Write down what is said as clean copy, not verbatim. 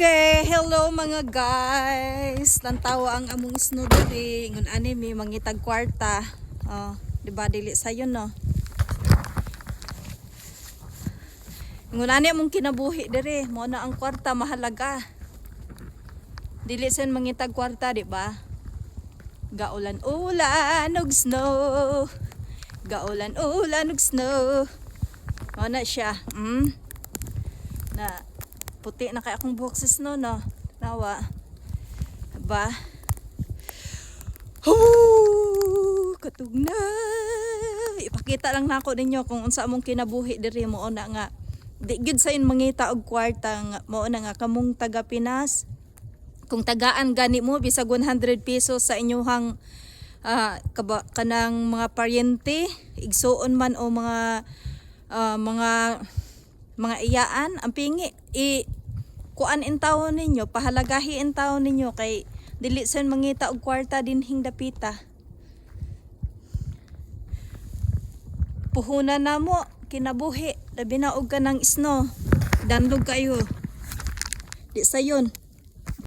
Okay, hello mga guys. Tantawa ang among snow diri. Ngun ani mi mangitag kwarta. Oh, di ba dili sayon no. Ngun ani among kinabuhi diri, mo na ang kwarta mahalaga. Dili sen mangitag kwarta, di ba? Gaulan-ulan og snow. Gaulan-ulan og snow. Mo na siya. Na puti na kay akong buhok sa snow no. Nawa. Ba? Katug na. Ipakita lang nako ninyo kung unsa among kinabuhi diri mo na nga. Di gyud sayon mangita og kwarta nga mo na nga kamong taga Pinas. Kung tagaan gani mo bisag 100 pesos sa inyong kanang mga paryente, igsuon man o mga iyaan, ang pingi kuan in taon ninyo, pahalagahi in taon ninyo kay dili sen mangita og kwarta dinhing dapita. Puhunan na mo kinabuhi, labi na og kanang snow. Dandog kayo. Di sayon.